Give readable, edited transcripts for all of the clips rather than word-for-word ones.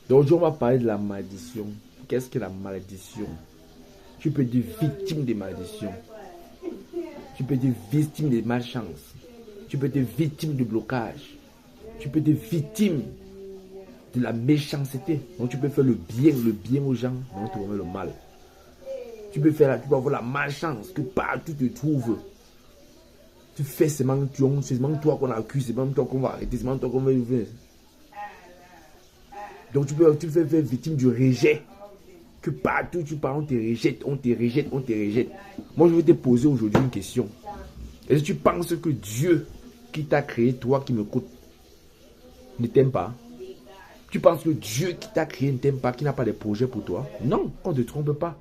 Donc aujourd'hui, on va parler de la malédiction. Qu'est-ce que la malédiction? Tu peux être victime des malédictions. Tu peux être victime des malchances. Tu peux être victime du blocage. Tu peux être victime de la méchanceté. Donc tu peux faire le bien aux gens, donc tu vas faire le mal. Tu peux avoir la malchance que partout tu te trouves. Tu fais seulement c'est même toi qu'on accuse, c'est même toi qu'on va arrêter, c'est même toi qu'on va ouvrir. Donc tu peux faire victime du rejet. Que partout tu pars, on te rejette, on te rejette, on te rejette. Moi je vais te poser aujourd'hui une question. Est-ce que tu penses que Dieu qui t'a créé, toi qui m'écoutes, ne t'aime pas? Tu penses que Dieu qui t'a créé ne t'aime pas, qui n'a pas de projets pour toi? Non, on ne te trompe pas.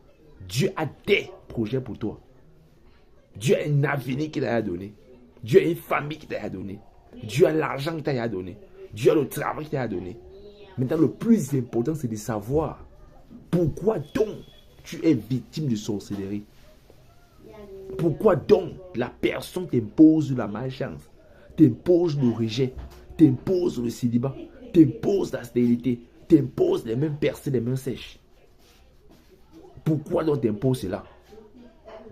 Dieu a des projets pour toi. Dieu a un avenir qu'il t'a donné. Dieu a une famille qu'il t'a donné. Dieu a l'argent qu'il t'a donné. Dieu a le travail qu'il t'a donné. Maintenant, le plus important, c'est de savoir pourquoi donc tu es victime de sorcellerie. Pourquoi donc la personne t'impose la malchance, t'impose le rejet, t'impose le célibat, t'impose la stérilité, t'impose les mêmes percées, les mêmes sèches. Pourquoi donc t'impose cela?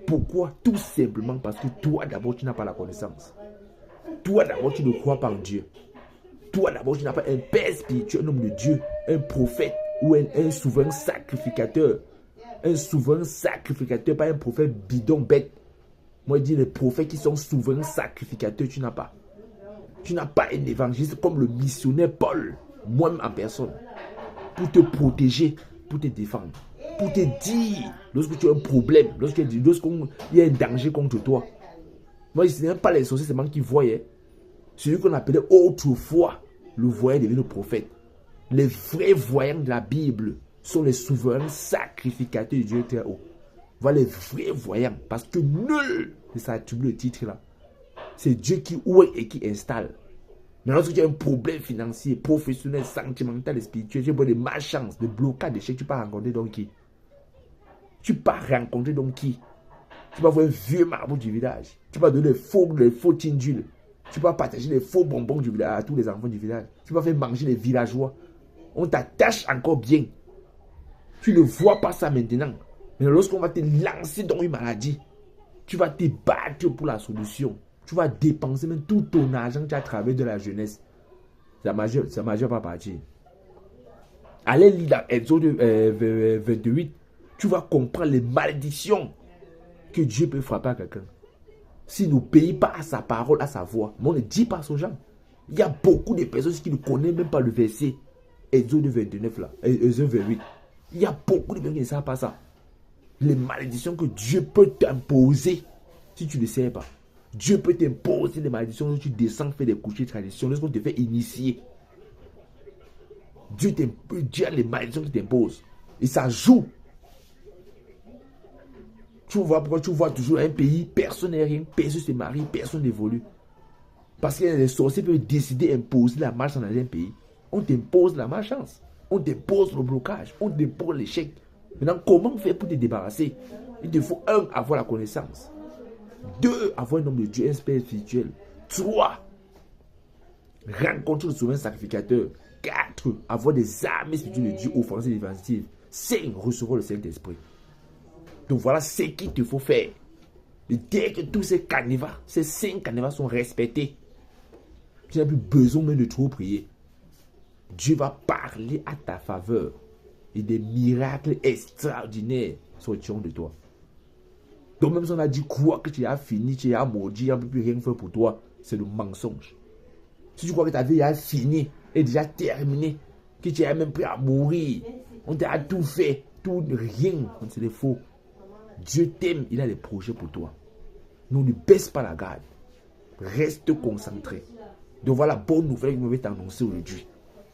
Pourquoi? Tout simplement parce que toi d'abord tu n'as pas la connaissance. Toi d'abord tu ne crois pas en Dieu. Toi d'abord tu n'as pas un père spirituel, un homme de Dieu, un prophète ou un souverain sacrificateur. Un souverain sacrificateur, pas un prophète bidon bête. Moi je dis les prophètes qui sont souverains sacrificateurs, tu n'as pas. Tu n'as pas un évangéliste comme le missionnaire Paul, moi-même en personne, pour te protéger, pour te défendre. Pour te dire, lorsque tu as un problème, lorsqu'il y a un danger contre toi. Moi, ce n'est pas les sorciers seulement qui voyaient. Celui qu'on appelait autrefois le voyant devenu le prophète. Les vrais voyants de la Bible sont les souverains sacrificateurs de Dieu très haut. Voilà les vrais voyants. Parce que nul ne s'attribue le titre là. C'est Dieu qui ouvre et qui installe. Mais lorsque tu as un problème financier, professionnel, sentimental et spirituel, tu as des malchances, des blocages, des chèques, tu peux rencontrer donc qui? Tu peux rencontrer donc qui? Tu vas voir un vieux marabout du village. Tu vas donner les faux tindules. Tu vas partager les faux bonbons du village à tous les enfants du village. Tu vas faire manger les villageois. On t'attache encore bien. Tu ne vois pas ça maintenant. Mais lorsqu'on va te lancer dans une maladie, tu vas te battre pour la solution. Tu vas dépenser même tout ton argent que tu as travaillé de la jeunesse. Ça ne majeure pas partir. Allez lire dans Exode 28. Tu vas comprendre les malédictions que Dieu peut frapper à quelqu'un. S'il n'obéit pas à sa parole, à sa voix, mais on ne dit pas aux gens. Il y a beaucoup de personnes qui ne connaissent même pas le verset Exode 29 là, Exode 28. Il y a beaucoup de personnes qui ne savent pas ça. Les malédictions que Dieu peut t'imposer si tu ne sais pas. Dieu peut t'imposer des malédictions lorsque tu descends faire des couchers de tradition, lorsqu'on te fait initier. Dieu a les malédictions qu'il t'impose. Et ça joue. Tu vois pourquoi tu vois toujours un pays, personne n'est rien, personne se marie, personne n'évolue. Parce que les sorciers peuvent décider d'imposer la malchance dans un pays. On t'impose la malchance, on t'impose le blocage, on t'impose l'échec. Maintenant, comment faire pour te débarrasser? Il te faut 1, avoir la connaissance. 2, avoir un homme de Dieu, un esprit spirituel. 3, rencontrer le souverain sacrificateur. 4, avoir des armes spirituelles de Dieu offensives et défensives. 5, recevoir le Saint-Esprit. Donc voilà ce qu'il te faut faire. Et dès que tous ces canevas, ces 5 canevas sont respectés, tu n'as plus besoin même de trop prier. Dieu va parler à ta faveur. Et des miracles extraordinaires sortiront de toi. Donc même si on a dit quoi que tu as fini, tu as maudit, on ne peut plus rien faire pour toi, c'est le mensonge. Si tu crois que ta vie a fini et déjà terminé, que tu as même prêt à mourir, on t'a tout fait, tout rien, c'est des faux. Dieu t'aime, il a des projets pour toi. Donc ne baisse pas la garde. Reste concentré. Donc voilà la bonne nouvelle que je vais t'annoncer aujourd'hui.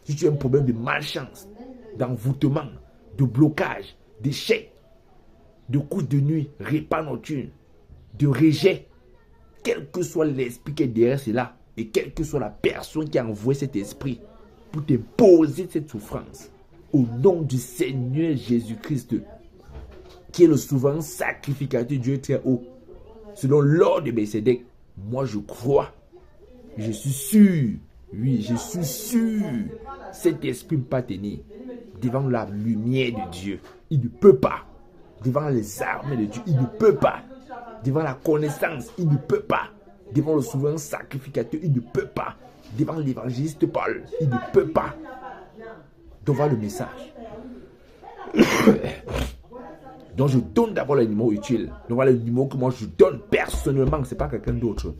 Si tu as un problème de malchance, d'envoûtement, de blocage, d'échec, de coups de nuit, repas nocturnes, de rejet, quel que soit l'esprit qui est derrière cela, et quelle que soit la personne qui a envoyé cet esprit pour t'imposer cette souffrance, au nom du Seigneur Jésus-Christ, qui est le souverain sacrificateur de Dieu très haut, selon l'ordre de Melchisédek, moi je crois, je suis sûr, oui, je suis sûr, cet esprit ne peut pas tenir. devant la lumière de Dieu. Il ne peut pas. Devant les armes de Dieu, il ne peut pas. Devant la connaissance, il ne peut pas. Devant le souverain sacrificateur, il ne peut pas. Devant l'évangéliste Paul, il ne peut pas. Devant le message. Donc je donne d'abord le numéro utile. Donc voilà le numéro que moi je donne personnellement. Ce n'est pas quelqu'un d'autre.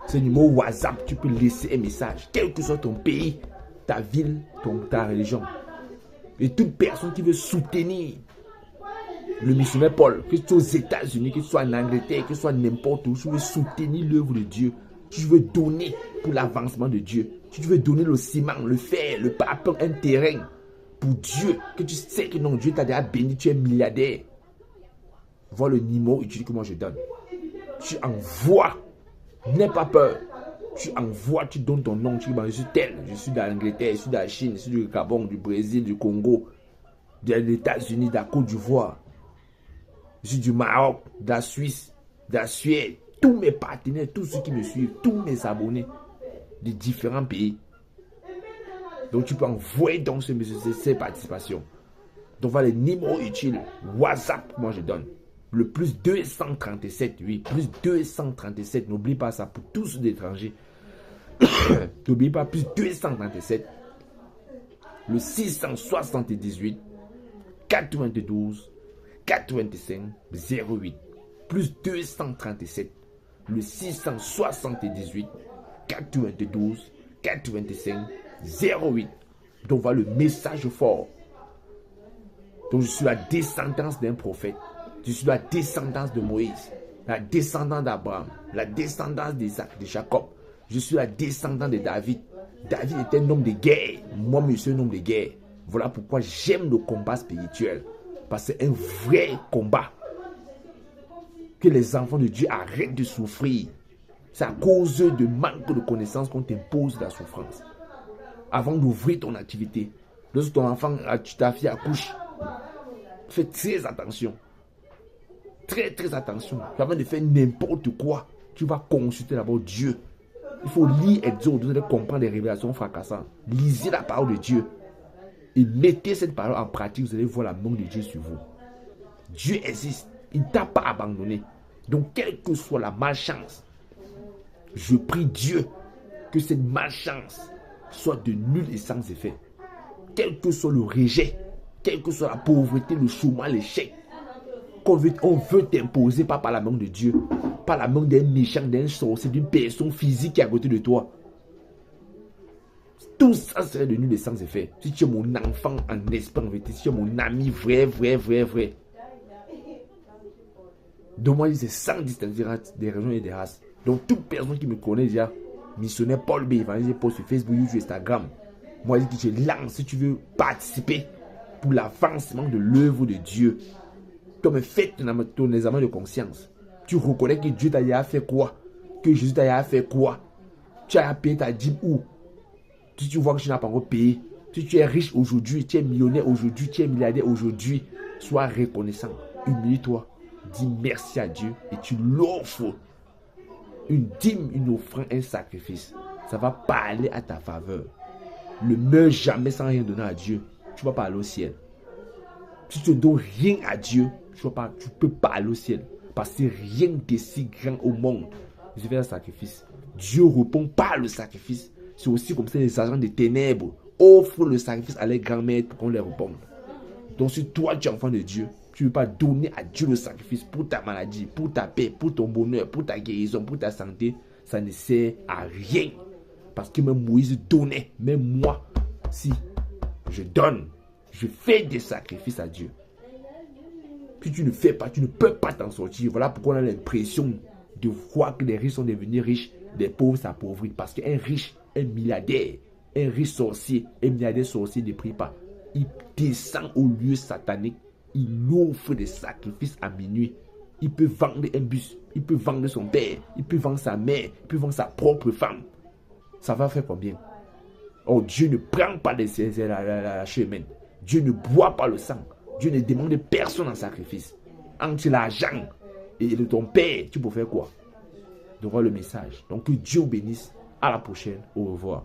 C'est le numéro WhatsApp. Tu peux laisser un message. Quel que soit ton pays, ta ville, ta religion. Et toute personne qui veut soutenir le missionnaire Paul, que ce soit aux États-Unis, que ce soit en Angleterre, que ce soit n'importe où, si tu veux soutenir l'œuvre de Dieu, si tu veux donner pour l'avancement de Dieu, si tu veux donner le ciment, le fer, le papier, un terrain pour Dieu, que tu sais que non, Dieu t'a déjà béni, tu es milliardaire. Voilà le numéro utile que moi je donne. Tu envoies, n'aie pas peur. Tu envoies, tu donnes ton nom, tu dis, je suis tel, je suis d'Angleterre, je suis de la Chine, je suis du Gabon, du Brésil, du Congo, des États-Unis, de la Côte d'Ivoire. Je suis du Maroc, de la Suisse, de la Suède, tous mes partenaires, tous ceux qui me suivent, tous mes abonnés de différents pays. Donc tu peux envoyer donc ces participations. Donc voilà les numéros utiles. WhatsApp, moi je donne. Le plus 237, oui, plus 237. N'oublie pas ça pour tous les étrangers. N'oublie pas, plus 237. Le 678, 92, 85, 08. Plus 237. Le 678, 92, 85, 08. Donc voilà le message fort. Donc je suis la descendance d'un prophète. Je suis la descendance de Moïse, la descendance d'Abraham, la descendance d'Isaac, de Jacob. Je suis la descendance de David. David était un homme de guerre. Moi, je suis un homme de guerre. Voilà pourquoi j'aime le combat spirituel. Parce que c'est un vrai combat. Que les enfants de Dieu arrêtent de souffrir. C'est à cause de manque de connaissances qu'on t'impose la souffrance. Avant d'ouvrir ton activité, lorsque ton enfant, ta fille accouche, fais très attention. Très très attention. Avant de faire n'importe quoi, tu vas consulter d'abord Dieu. Il faut lire Exode, vous allez comprendre les révélations fracassantes. Lisez la parole de Dieu. Et mettez cette parole en pratique, vous allez voir la main de Dieu sur vous. Dieu existe. Il ne t'a pas abandonné. Donc, quelle que soit la malchance, je prie Dieu que cette malchance soit de nul et sans effet. Quel que soit le rejet, quelle que soit la pauvreté, le chômage, l'échec, on veut t'imposer, pas par la main de Dieu, par la main d'un méchant, d'un sorcier, d'une personne physique qui est à côté de toi. Tout ça serait de nul et sans effet. Si tu es mon enfant en esprit, en vérité, si tu es mon ami vrai. Donc moi, c'est sans distinction des régions et des races. Donc toute personne qui me connaît déjà, missionnaire Paul B, évangéliste Paul sur Facebook, YouTube, Instagram. Moi, je dis que je lance si tu veux participer pour l'avancement de l'œuvre de Dieu. Comme fais ton examen de conscience. Tu reconnais que Dieu t'a déjà fait quoi? Que Jésus t'a déjà fait quoi? Tu as payé ta dîme où? Si tu vois que tu n'as pas encore payé, si tu es riche aujourd'hui, tu es millionnaire aujourd'hui, tu es milliardaire aujourd'hui, sois reconnaissant. Humilie-toi. Dis merci à Dieu et tu l'offres. Une dîme, une offrande, un sacrifice. Ça va parler à ta faveur. Ne meurs jamais sans rien donner à Dieu. Tu vas pas aller au ciel. Si tu ne donnes rien à Dieu, tu ne peux pas aller au ciel. Parce que rien de si grand au monde. Je fais un sacrifice. Dieu répond par le sacrifice. C'est aussi comme ça les agents des ténèbres offrent le sacrifice à leurs grands-mères pour qu'on les réponde. Donc si toi tu es enfant de Dieu, tu ne veux pas donner à Dieu le sacrifice pour ta maladie, pour ta paix, pour ton bonheur, pour ta guérison, pour ta santé, ça ne sert à rien. Parce que même Moïse donnait, même moi, si je donne, je fais des sacrifices à Dieu. Si tu ne fais pas, tu ne peux pas t'en sortir. Voilà pourquoi on a l'impression de voir que les riches sont devenus riches, les pauvres s'appauvris. Parce qu'un riche, un milliardaire, un riche sorcier, un milliardaire sorcier ne prie pas. Il descend au lieu satanique. Il offre des sacrifices à minuit. Il peut vendre un bus. Il peut vendre son père. Il peut vendre sa mère. Il peut vendre sa propre femme. Ça va faire combien? Oh, Dieu ne prend pas la chemin. Dieu ne boit pas le sang. Dieu ne demande personne en sacrifice. Entre l'argent et de ton père, tu peux faire quoi? Donc voilà le message. Donc que Dieu bénisse. À la prochaine. Au revoir.